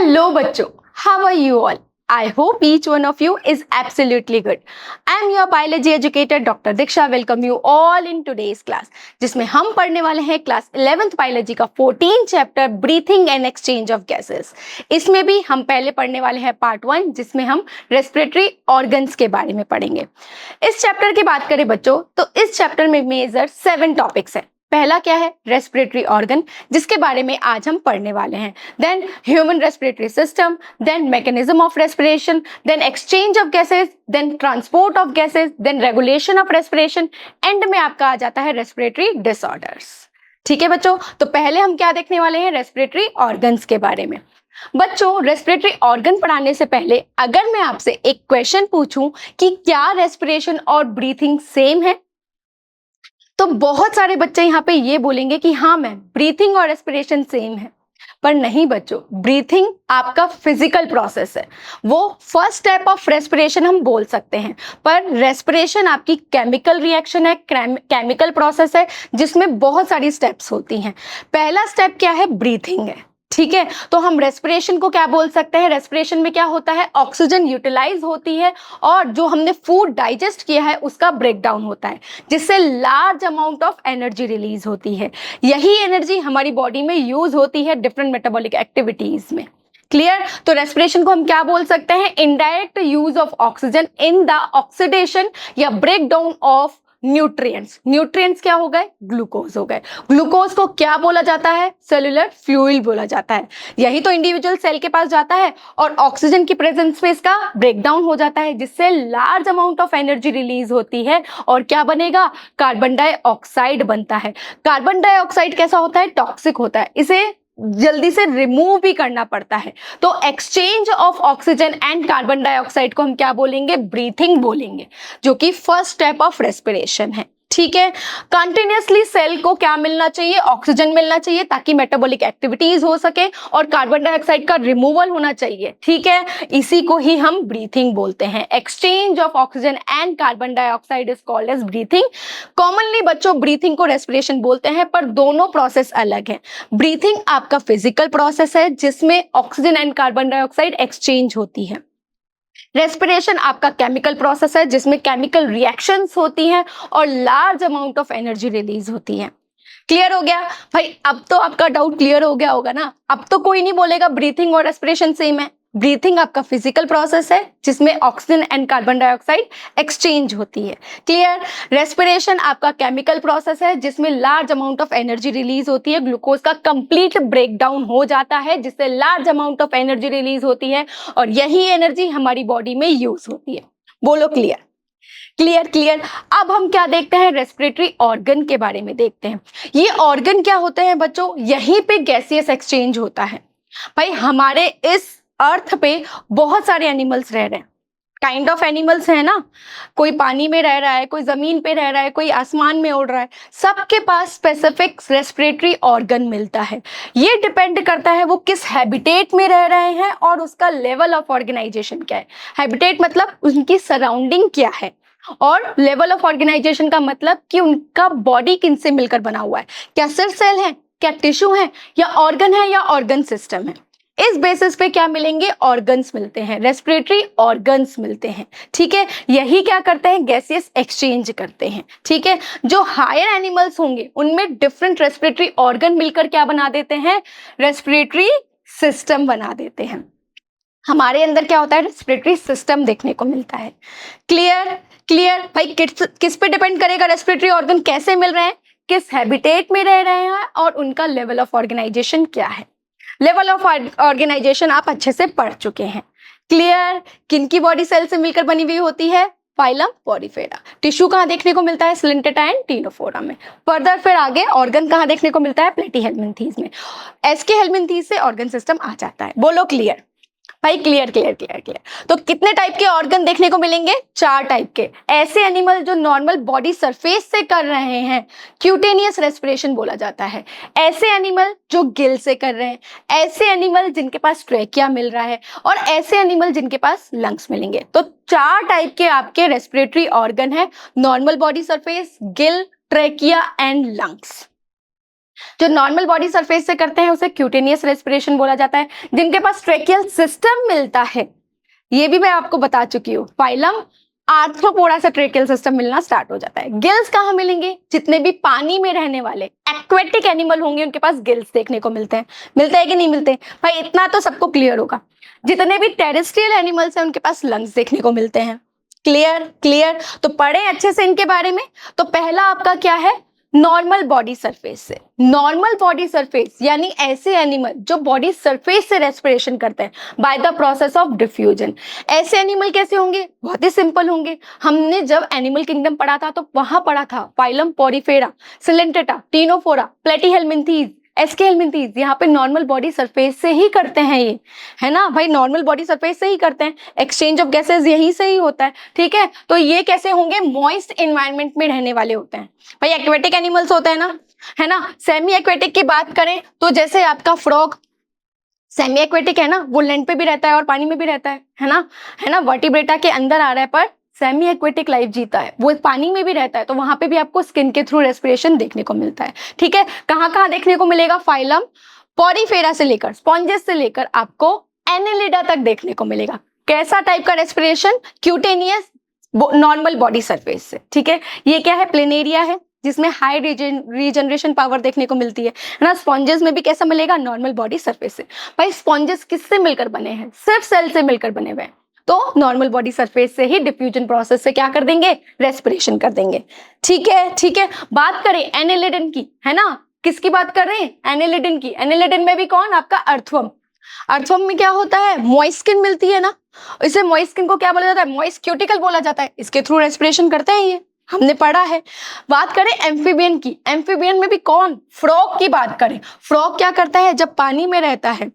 Hello बच्चों, how are you all? I hope each one of you is absolutely good. I am your biology educator Dr. Diksha. Welcome you all in today's class, जिसमें हम पढ़ने वाले हैं class 11th biology का 14 chapter breathing and exchange of gases. इसमें भी हम पहले पढ़ने वाले हैं पार्ट 1, जिसमें हम रेस्पिरेटरी ऑर्गन्स के बारे में पढ़ेंगे। इस चैप्टर की बात करें बच्चों, तो इस चैप्टर में मेजर 7 टॉपिक्स हैं। पहला क्या है? रेस्पिरेटरी ऑर्गन, जिसके बारे में आज हम पढ़ने वाले हैं। Then human respiratory system, then mechanism of respiration, then exchange of gases, then transport of gases, then regulation of respiration, end में आपका आ जाता है रेस्पिरेटरी डिसऑर्डर्स। ठीक है बच्चों, तो पहले हम क्या देखने वाले हैं? रेस्पिरेटरी ऑर्गन्स के बारे में। बच्चों, रेस्पिरेटरी ऑर्गन पढ़ाने से पहले अगर मैं आपसे एक क्वेश्चन पूछूं कि क्या रेस्पिरेशन और ब्रीथिंग सेम है, तो बहुत सारे बच्चे यहाँ पे ये बोलेंगे कि हाँ मैम, ब्रीथिंग और रेस्पिरेशन सेम है। पर नहीं बच्चों, ब्रीथिंग आपका फिजिकल प्रोसेस है, वो फर्स्ट स्टेप ऑफ रेस्पिरेशन हम बोल सकते हैं। पर रेस्पिरेशन आपकी केमिकल रिएक्शन है, केमिकल प्रोसेस है, जिसमें बहुत सारी स्टेप्स होती हैं। पहला स्टेप क्या है? ब्रीथिंग है। ठीक है, तो हम रेस्पिरेशन को क्या बोल सकते हैं? रेस्पिरेशन में क्या होता है? ऑक्सीजन यूटिलाइज होती है और जो हमने फूड डाइजेस्ट किया है उसका ब्रेकडाउन होता है, जिससे large amount of energy release होती है। यही एनर्जी हमारी बॉडी में यूज होती है डिफरेंट मेटाबॉलिक एक्टिविटीज में। क्लियर? तो रेस्पिरेशन को हम क्या बोल सकते हैं? Indirect use of oxygen in the oxidation या ब्रेकडाउन ऑफ न्यूट्रिएंट्स। न्यूट्रिएंट्स क्या हो गए? ग्लूकोज हो गए। ग्लूकोज को क्या बोला जाता है? सेलुलर फ्यूल बोला जाता है। यही तो इंडिविजुअल सेल के पास जाता है और ऑक्सीजन की प्रेजेंस में इसका ब्रेकडाउन हो जाता है, जिससे large amount of energy release होती है और क्या बनेगा? कार्बन डाइऑक्साइड बनता है। कार्बन डाइऑक्साइड कैसा होता है? टॉक्सिक होता है, इसे जल्दी से रिमूव भी करना पड़ता है। तो exchange of oxygen and carbon dioxide को हम क्या बोलेंगे? ब्रीथिंग बोलेंगे, जो कि फर्स्ट स्टेप ऑफ रेस्पिरेशन है। ठीक है, कंटिन्यूअसली सेल को क्या मिलना चाहिए? ऑक्सीजन मिलना चाहिए, ताकि मेटाबॉलिक एक्टिविटीज हो सके और कार्बन डाइऑक्साइड का रिमूवल होना चाहिए। ठीक है, इसी को ही हम ब्रीथिंग बोलते हैं। Exchange of oxygen and carbon dioxide is called as breathing. Commonly बच्चों ब्रीथिंग को रेस्पिरेशन बोलते हैं, पर दोनों प्रोसेस अलग है। ब्रीथिंग आपका फिजिकल प्रोसेस है, जिसमें oxygen and carbon dioxide exchange होती है। रेस्पिरेशन आपका केमिकल प्रोसेस है, जिसमें केमिकल रिएक्शंस होती हैं और large amount of energy release होती है। क्लियर हो गया भाई? अब तो आपका डाउट क्लियर हो गया होगा ना। अब तो कोई नहीं बोलेगा ब्रीथिंग और रेस्पिरेशन सेम है। ब्रीथिंग आपका फिजिकल प्रोसेस है, जिसमें oxygen and carbon dioxide exchange होती है। क्लियर? रेस्पिरेशन आपका केमिकल प्रोसेस है, जिसमें large amount of energy release होती है। ग्लूकोज का कंप्लीट ब्रेकडाउन हो जाता है, जिससे large amount of energy release होती है और यही एनर्जी हमारी बॉडी में यूज होती है। बोलो क्लियर? Clear clear. अब हम क्या देखते हैं? रेस्पिरेटरी ऑर्गन के बारे में देखते हैं। ये ऑर्गन क्या होते हैं बच्चों? यहीं पे गैसियस एक्सचेंज होता है। भाई, हमारे इस अर्थ पे बहुत सारे एनिमल्स रह रहे हैं। काइंड ऑफ एनिमल्स है ना, कोई पानी में रह रहा है, कोई जमीन पे रह रहा है, कोई आसमान में उड़ रहा है। सबके पास स्पेसिफिक रेस्पिरेटरी ऑर्गन मिलता है। ये डिपेंड करता है वो किस हैबिटेट में रह रहे हैं और उसका लेवल ऑफ ऑर्गेनाइजेशन क्या है। हैबिटेट मतलब उनकी सराउंडिंग क्या है, और लेवल ऑफ ऑर्गेनाइजेशन का मतलब कि उनका बॉडी किनसे मिलकर बना हुआ है। क्या सिर्फ सेल है, क्या टिश्यू है, या ऑर्गन है, या ऑर्गन सिस्टम है। इस बेसिस पे क्या मिलेंगे? ऑर्गन्स मिलते हैं, रेस्पिरेटरी ऑर्गन्स मिलते हैं। ठीक है, यही क्या करते हैं? गैसियस एक्सचेंज करते हैं। ठीक है, जो हायर एनिमल्स होंगे उनमें डिफरेंट रेस्पिरेटरी ऑर्गन मिलकर क्या बना देते हैं? रेस्पिरेटरी सिस्टम बना देते हैं। हमारे अंदर क्या होता है? रेस्पिरेटरी सिस्टम देखने को मिलता है। क्लियर? क्लियर भाई, किस पे डिपेंड करेगा रेस्पिरेटरी ऑर्गन कैसे मिल रहे हैं? किस हैबिटेट में रह रहे हैं और उनका लेवल ऑफ ऑर्गेनाइजेशन क्या है। लेवल ऑफ ऑर्गेनाइजेशन आप अच्छे से पढ़ चुके हैं। क्लियर? किनकी बॉडी सेल से मिलकर बनी हुई होती है? Phylum Porifera. टिश्यू कहाँ देखने को मिलता है? स्लिंटेटा एंड टिनोफोरा में। फर्दर फिर आगे ऑर्गन कहाँ देखने को मिलता है? प्लेटीहेल्मिन्थीज में। एस्के हेल्मिन्थीज से ऑर्गन सिस्टम आ जाता है। बोलो क्लियर भाई? Clear clear clear clear. तो कितने टाइप के ऑर्गन देखने को मिलेंगे? 4 टाइप के। ऐसे एनिमल जो नॉर्मल बॉडी सरफेस से कर रहे हैं, क्यूटेनियस रेस्पिरेशन बोला जाता है। ऐसे एनिमल जो गिल से कर रहे हैं, ऐसे एनिमल जिनके पास ट्रेकिया मिल रहा है, और ऐसे एनिमल जिनके पास लंग्स मिलेंगे। तो 4 टाइप के आपके रेस्पिरेटरी ऑर्गन है: normal body surface, Gill, trachea and lungs. जो नॉर्मल बॉडी सरफेस से करते हैं उसे क्यूटेनियस रेस्पिरेशन बोला जाता है। जिनके पास ट्रेकियल सिस्टम मिलता है, ये भी मैं आपको बता चुकी हूँ, फाइलम आर्थ्रोपोडा से ट्रेकियल सिस्टम मिलना स्टार्ट हो जाता है। गिल्स कहाँ मिलेंगे? जितने भी पानी में रहने वाले एक्वेटिक एनिमल होंगे उनके पास गिल्स देखने को मिलते हैं। मिलते हैं कि नहीं मिलते? भाई इतना तो सबको क्लियर होगा। जितने भी टेरेस्ट्रियल एनिमल्स हैं उनके पास लंग्स देखने को मिलते हैं। क्लियर? क्लियर। तो पढ़े अच्छे से इनके बारे में। तो पहला आपका क्या है? नॉर्मल बॉडी सरफेस से। नॉर्मल बॉडी सरफेस यानी ऐसे एनिमल जो बॉडी सरफेस से रेस्पिरेशन करते हैं by the process of diffusion. ऐसे एनिमल कैसे होंगे? बहुत ही सिंपल होंगे। हमने जब एनिमल किंगडम पढ़ा था तो वहां पढ़ा था phylum Porifera, Coelenterata, Ctenophora, Platyhelminthes, Aschelminthes. यहाँ पे नॉर्मल बॉडी सरफेस से ही करते हैं ये, है ना भाई, नॉर्मल बॉडी सरफेस से ही करते हैं। एक्सचेंज ऑफ गैसेस यहीं से ही होता है, ठीक है। तो ये कैसे होंगे? मॉइस्ट एनवायरनमेंट में रहने वाले होते हैं। भाई एक्वेटिक एनिमल्स होते हैं ना, है ना। सेमी एक्वेटिक की बात करें तो जैसे आपका फ्रॉग सेमी एक्वेटिक है ना, वो लैंड पे भी रहता है और पानी में भी रहता है ना, है ना। वर्टिब्रेटा के अंदर आ रहा है पर सेमी एक्वेटिक लाइफ जीता है, वो पानी में भी रहता है। तो वहां पे भी आपको स्किन के थ्रू रेस्पिरेशन देखने को मिलता है, ठीक है। कहाँ कहाँ देखने को मिलेगा? फाइलम पोरिफेरा से लेकर स्पॉन्जेस से लेकर आपको एनेलिडा तक देखने को मिलेगा। कैसा टाइप का respiration? Cutaneous normal body surface से, ठीक है। ये क्या है? प्लेनेरिया है जिसमें हाई रीजनरेशन पावर देखने को मिलती है ना। स्पॉन्जेस में भी कैसा मिलेगा? नॉर्मल बॉडी सरफेस से। भाई स्पॉन्जेस किससे मिलकर बने हैं? सिर्फ सेल से मिलकर बने हुए हैं। तो नॉर्मल बॉडी सरफेस से ही डिफ्यूजन प्रोसेस से क्या कर देंगे? रेस्पिरेशन कर देंगे, ठीक है, ठीक है। बात करें एनेलिडन की, है ना। किसकी बात कर रहे हैं? एनेलिडन की। एनेलिडन में भी कौन? आपका अर्थवर्म। अर्थवर्म में क्या होता है? मॉइस्ट स्किन मिलती है ना, इसे मॉइस्ट स्किन को क्या बोला जाता है? मॉइस्ट क्यूटिकल बोला जाता है। इसके थ्रू रेस्पिरेशन करते हैं, ये हमने पढ़ा है। बात करें एम्फीबियन की, एम्फीबियन में भी कौन? फ्रॉग की बात करें। फ्रॉग क्या करता है? जब पानी में रहता है,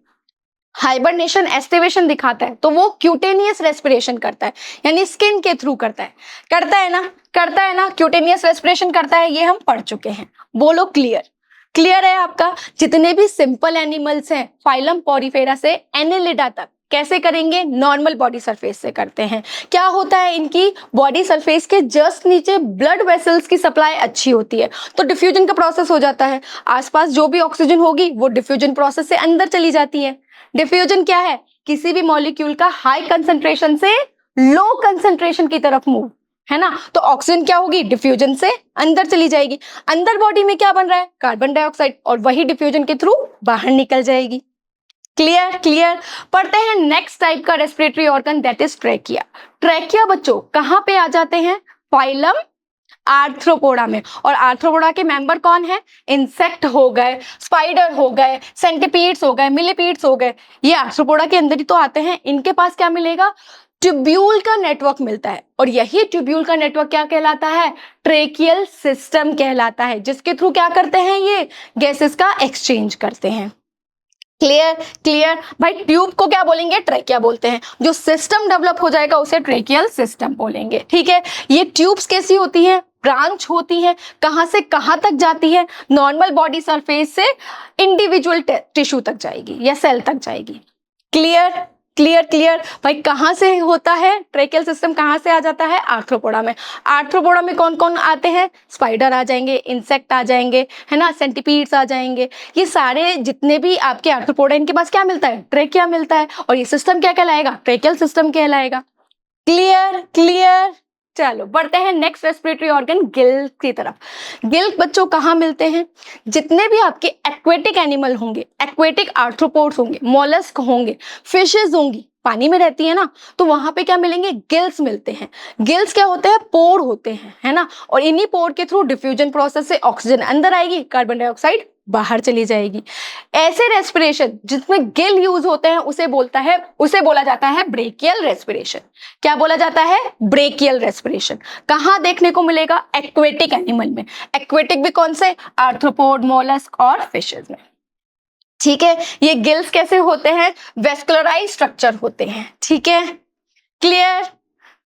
हाइबरनेशन एस्टिवेशन दिखाता है, तो वो क्यूटेनियस रेस्पिरेशन करता है, यानी स्किन के थ्रू करता है। करता है ना, करता है ना, क्यूटेनियस रेस्पिरेशन करता है, ये हम पढ़ चुके हैं। बोलो क्लियर? क्लियर है आपका? जितने भी सिंपल एनिमल्स हैं फाइलम पोरिफेरा से एनेलिडा तक कैसे करेंगे? नॉर्मल बॉडी सरफेस से करते हैं। क्या होता है? इनकी बॉडी सरफेस के जस्ट नीचे ब्लड वेसल्स की सप्लाई अच्छी होती है, तो डिफ्यूजन का प्रोसेस हो जाता है। आसपास जो भी ऑक्सीजन होगी वो डिफ्यूजन प्रोसेस से अंदर चली जाती है। डिफ्यूजन क्या है? किसी भी मॉलिक्यूल का हाई कंसंट्रेशन से लो कंसंट्रेशन की तरफ मूव, है ना। तो ऑक्सीजन क्या होगी? डिफ्यूजन से अंदर चली जाएगी। अंदर बॉडी में क्या बन रहा है? कार्बन डाइऑक्साइड, और वही डिफ्यूजन के थ्रू बाहर निकल जाएगी। क्लियर? क्लियर। पढ़ते हैं नेक्स्ट टाइप का respiratory organ, that is trachea. Trachea बच्चों कहां पे आ जाते हैं? फाइलम आर्थ्रोपोडा में। और आर्थ्रोपोडा के मेंबर कौन है? इंसेक्ट हो गए, स्पाइडर हो गए, सेंटिपीड्स हो गए, मिलीपीड्स हो गए, ये आर्थ्रोपोडा के अंदर ही तो आते हैं। इनके पास क्या मिलेगा? ट्यूब्यूल का नेटवर्क मिलता है, और यही ट्यूब्यूल का नेटवर्क क्या कहलाता है? ट्रेकियल सिस्टम कहलाता है, जिसके थ्रू क्या करते हैं? ये गैसेस का एक्सचेंज करते हैं। क्लियर? क्लियर। भाई ट्यूब को क्या बोलेंगे? ट्रैकिया बोलते हैं। जो सिस्टम डेवलप हो जाएगा उसे ट्रेकियल सिस्टम बोलेंगे, ठीक है। ये ट्यूब्स कैसी होती हैं? ब्रांच होती है। कहां से कहां तक जाती है? नॉर्मल बॉडी सरफेस से इंडिविजुअल टिश्यू तक जाएगी या सेल तक जाएगी। क्लियर? क्लियर? क्लियर। भाई कहां से होता है? ट्रेकियल सिस्टम कहां से आ जाता है? आर्थ्रोपोडा में। आर्थ्रोपोडा में कौन कौन आते हैं? स्पाइडर आ जाएंगे, इंसेक्ट आ जाएंगे, है ना, सेंटिपीड्स आ जाएंगे। ये सारे जितने भी आपके आर्थ्रोपोडा, इनके पास क्या मिलता है? ट्रेकिया मिलता है, और ये सिस्टम क्या कहलाएगा? ट्रेकियल सिस्टम कहलाएगा। क्लियर? क्लियर। चलो बढ़ते हैं नेक्स्ट रेस्पिरेटरी ऑर्गन, गिल की तरफ। गिल बच्चों कहाँ मिलते हैं? जितने भी आपके एक्वेटिक एनिमल होंगे, एक्वेटिक आर्थ्रोपोड्स होंगे, मोलस्क होंगे, फिशेस होंगी, पानी में रहती है ना, तो वहां पे क्या मिलेंगे? गिल्स मिलते हैं। गिल्स क्या होते हैं? पोर होते हैं, है ना। और इन्हीं पोर के थ्रू डिफ्यूजन प्रोसेस से ऑक्सीजन अंदर आएगी, कार्बन डाइऑक्साइड बाहर चली जाएगी। ऐसे रेस्पिरेशन जिसमें गिल यूज होते हैं उसे बोला जाता है ब्रेकियल रेस्पिरेशन। क्या बोला जाता है? Brachial respiration. कहां देखने को मिलेगा? एक्वेटिक एनिमल में। एक्वेटिक भी कौन से? आर्थ्रोपोड, मोलस्क और फिशेज में, ठीक है। ये गिल्स कैसे होते हैं? वेस्कुलराइज स्ट्रक्चर होते हैं, ठीक है। क्लियर?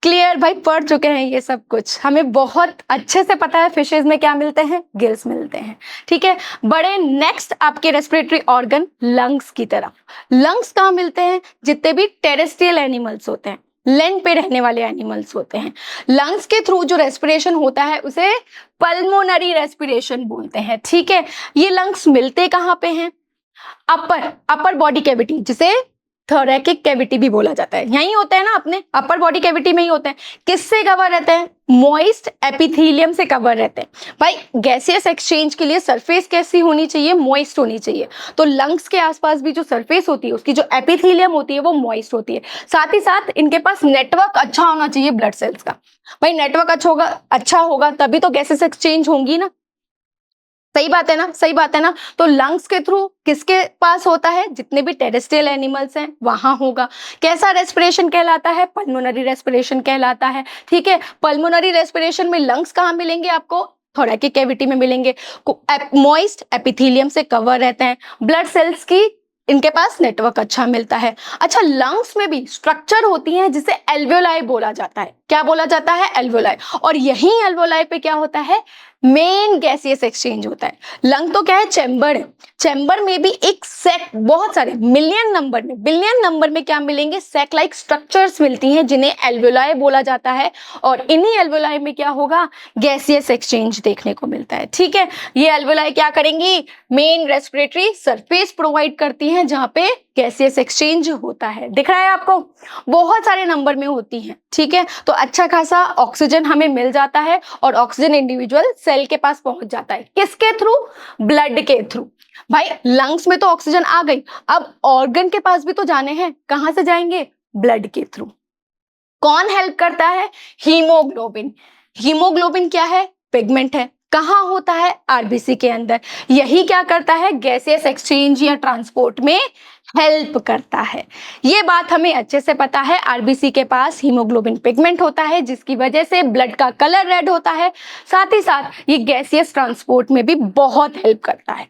क्लियर। भाई पढ़ चुके हैं ये सब कुछ, हमें बहुत अच्छे से पता है फिशेज में क्या मिलते हैं? गिल्स मिलते हैं, ठीक है। बड़े नेक्स्ट आपके रेस्पिरेटरी ऑर्गन लंग्स की तरफ। लंग्स कहाँ मिलते हैं? जितने भी टेरेस्ट्रियल एनिमल्स होते हैं लैंड पे रहने वाले एनिमल्स होते हैं। लंग्स के थ्रू जो रेस्पिरेशन होता है उसे पल्मोनरी रेस्पिरेशन बोलते हैं। ठीक है, ये लंग्स मिलते कहाँ पे हैं? अपर बॉडी कैविटी, जिसे थोरैकिक कैविटी भी बोला जाता है, यही होते हैं ना, अपने अपर बॉडी कैविटी में ही होते हैं। किससे कवर रहते हैं? मॉइस्ट एपिथेलियम से कवर रहते हैं। भाई गैसियस एक्सचेंज के लिए सरफेस कैसी होनी चाहिए? मॉइस्ट होनी चाहिए। तो लंग्स के आसपास भी जो सरफेस होती है उसकी जो एपिथेलियम होती है वो मॉइस्ट होती है। साथ ही साथ इनके पास नेटवर्क अच्छा होना चाहिए ब्लड सेल्स का। भाई नेटवर्क अच्छा होगा तभी तो गैसेस एक्सचेंज होंगी ना। सही बात है ना, सही बात है ना। तो लंग्स के थ्रू किसके पास होता है? जितने भी टेरेस्ट्रियल एनिमल्स हैं वहां होगा। कैसा रेस्पिरेशन कहलाता है? पल्मोनरी रेस्पिरेशन कहलाता है। ठीक है, पल्मोनरी रेस्पिरेशन में लंग्स कहाँ मिलेंगे आपको? थोरैकिक कैविटी में मिलेंगे। मॉइस्ट एपिथेलियम से कवर रहते हैं। ब्लड सेल्स की इनके पास नेटवर्क अच्छा मिलता है। अच्छा, लंग्स में भी स्ट्रक्चर होती है जिसे एल्वियोलाई बोला जाता है। क्या बोला जाता है? एल्वियोलाई। और यही एल्वियोलाई पे क्या होता है? मेन गैसियस एक्सचेंज होता है। लंग तो क्या है? चैम्बर है। चैम्बर में भी एक सैक, बहुत सारे बिलियन नंबर में क्या मिलेंगे? सैक लाइक स्ट्रक्चर्स मिलती हैं जिन्हें एल्वियोलाई बोला जाता है। और इन्हीं एल्वियोलाई में क्या होगा? गैसियस एक्सचेंज देखने को मिलता है। ठीक है, ये एल्वियोलाई क्या करेंगी? मेन रेस्पिरेटरी सरफेस प्रोवाइड करती हैं जहां पे गैसियस एक्सचेंज होता है। दिख रहा है आपको? बहुत सारे नंबर में होती हैं। ठीक है, तो अच्छा खासा ऑक्सीजन हमें मिल जाता है और ऑक्सीजन इंडिविजुअल सेल के पास पहुंच जाता है। किसके थ्रू? ब्लड के थ्रू। भाई लंग्स में तो ऑक्सीजन आ गई, अब ऑर्गन के पास भी तो जाने हैं। कहां से जाएंगे? ब्लड के थ्रू। कौन हेल्प करता है? हीमोग्लोबिन। हीमोग्लोबिन क्या है? पिगमेंट है। कहाँ होता है? आरबीसी के अंदर। यही क्या करता है? गैसियस एक्सचेंज या ट्रांसपोर्ट में हेल्प करता है। ये बात हमें अच्छे से पता है। आरबीसी के पास हीमोग्लोबिन पिगमेंट होता है जिसकी वजह से ब्लड का कलर रेड होता है। साथ ही साथ ये गैसियस ट्रांसपोर्ट में भी बहुत हेल्प करता है।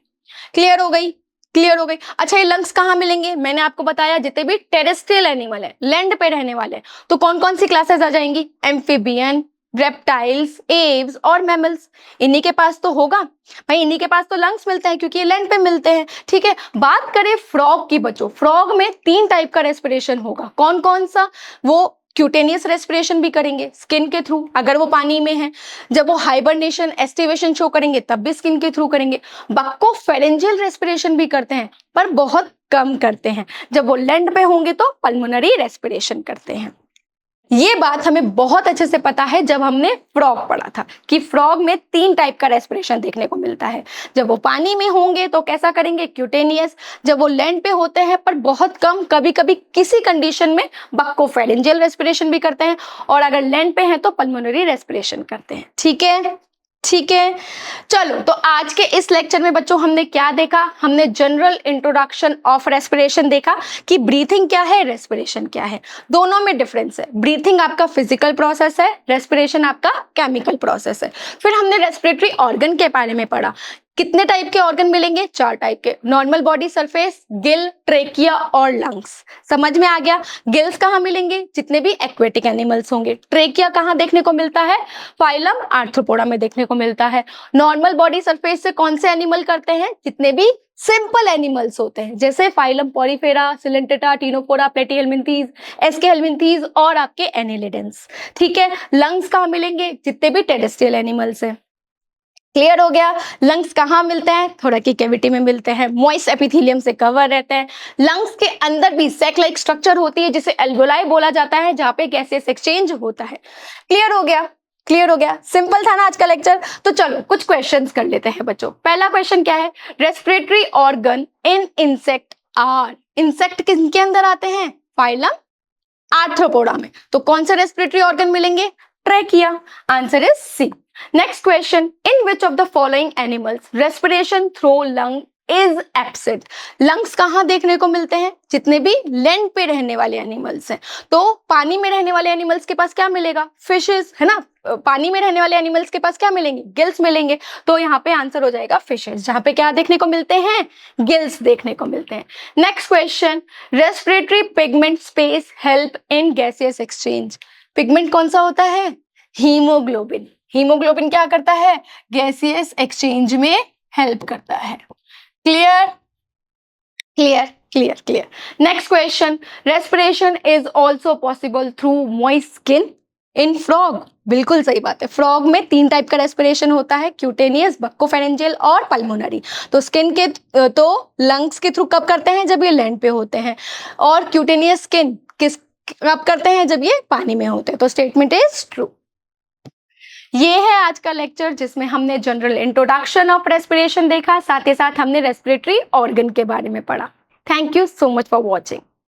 क्लियर हो गई? क्लियर हो गई। अच्छा, ये लंग्स कहाँ मिलेंगे? मैंने आपको बताया जितने भी टेरेस्ट्रियल एनिमल है, लैंड पे रहने वाले हैं, तो कौन कौन सी क्लासेस आ जाएंगी? एम्फीबियन, रेप्टाइल्स, एव्स और मैमल्स। इन्हीं के पास तो होगा। भाई इन्हीं के पास तो लंग्स मिलते हैं क्योंकि ये लैंड पे मिलते हैं। ठीक है, बात करें फ्रॉग की बच्चों, फ्रॉग में 3 टाइप का रेस्पिरेशन होगा। कौन कौन सा? वो क्यूटेनियस रेस्पिरेशन भी करेंगे स्किन के थ्रू अगर वो पानी में है। जब वो हाइबरनेशन एस्टिवेशन शो करेंगे तब भी स्किन के थ्रू करेंगे। बक्को फेरेंजियल रेस्पिरेशन भी करते हैं पर बहुत कम करते हैं। जब वो लैंड पे होंगे तो पल्मोनरी रेस्पिरेशन करते हैं। ये बात हमें बहुत अच्छे से पता है जब हमने फ्रॉग पढ़ा था कि फ्रॉग में 3 टाइप का रेस्पिरेशन देखने को मिलता है। जब वो पानी में होंगे तो कैसा करेंगे? क्यूटेनियस। जब वो लैंड पे होते हैं पर बहुत कम, कभी कभी किसी कंडीशन में बक्कोफेरेंजियल रेस्पिरेशन भी करते हैं, और अगर लैंड पे हैं तो पल्मोनरी रेस्पिरेशन करते हैं। ठीक है, ठीक है। चलो, तो आज के इस लेक्चर में बच्चों हमने क्या देखा? हमने जनरल इंट्रोडक्शन ऑफ रेस्पिरेशन देखा कि ब्रीथिंग क्या है, रेस्पिरेशन क्या है। दोनों में डिफरेंस है। ब्रीथिंग आपका फिजिकल प्रोसेस है, रेस्पिरेशन आपका केमिकल प्रोसेस है। फिर हमने रेस्पिरेटरी ऑर्गन के बारे में पढ़ा। कितने टाइप के ऑर्गन मिलेंगे? 4 टाइप के। Normal body surface, Gill, trachea और लंग्स। समझ में आ गया? गिल्स कहाँ मिलेंगे? जितने भी एक्वेटिक एनिमल्स होंगे। ट्रेकिया कहाँ देखने को मिलता है? फाइलम आर्थ्रोपोडा में देखने को मिलता है। नॉर्मल बॉडी सरफेस से कौन से एनिमल करते हैं? जितने भी सिंपल एनिमल्स होते हैं, जैसे phylum Porifera, Coelenterata, Ctenophora, Platyhelminthes, Aschelminthes और आपके एनेलिडेंस। ठीक है, लंग्स कहाँ मिलेंगे? जितने भी टेरेस्ट्रियल एनिमल्स हैं। क्लियर हो गया? लंग्स कहाँ मिलते हैं? थोरैकिक कैविटी में मिलते हैं। मॉइस्ट एपिथेलियम से कवर रहते हैं। लंग्स के अंदर भी सैक लाइक स्ट्रक्चर होती है जिसे एल्वियोलाई बोला जाता है, जहां पे गैसेस एक्सचेंज होता है। क्लियर हो गया? क्लियर हो गया? सिंपल था ना आज का लेक्चर? तो चलो कुछ क्वेश्चंस कर लेते हैं बच्चों। पहला क्वेश्चन क्या है? Respiratory organ in insect are. Insect किसके अंदर आते हैं? फाइलम आर्थ्रोपोडा में। तो कौन से रेस्पिरेटरी ऑर्गन मिलेंगे? Trachea. Answer is C. Next question, in which of the following animals respiration through lung is absent. Lungs कहाँ देखने को मिलते हैं? जितने भी लैंड पे रहने वाले एनिमल्स हैं। तो पानी में रहने वाले एनिमल्स के पास क्या मिलेगा? फिशेस, है ना। पानी में रहने वाले एनिमल्स के पास क्या मिलेंगे? गिल्स मिलेंगे। तो यहाँ पे आंसर हो जाएगा फिशेस, जहां पे क्या देखने को मिलते हैं? गिल्स देखने को मिलते हैं। Next question, respiratory pigment space help in gaseous exchange. Pigment कौन सा होता है? हीमोग्लोबिन। हीमोग्लोबिन क्या करता है? गैसियस एक्सचेंज में हेल्प करता है। Clear? Clear? Clear clear. Next question, respiration is also possible through moist skin in frog. बिल्कुल सही बात है, फ्रॉग में 3 टाइप का रेस्पिरेशन होता है, क्यूटेनियस, बक्कोफेरेंजियल और पल्मोनरी। तो स्किन के तो लंग्स के थ्रू कब करते हैं, जब ये लैंड पे होते हैं, और क्यूटेनियस स्किन किस कब करते हैं, जब ये पानी में होते हैं। तो स्टेटमेंट इज ट्रू। ये है आज का लेक्चर जिसमें हमने जनरल इंट्रोडक्शन ऑफ रेस्पिरेशन देखा, साथ ही साथ हमने रेस्पिरेटरी ऑर्गन के बारे में पढ़ा। Thank you so much for watching.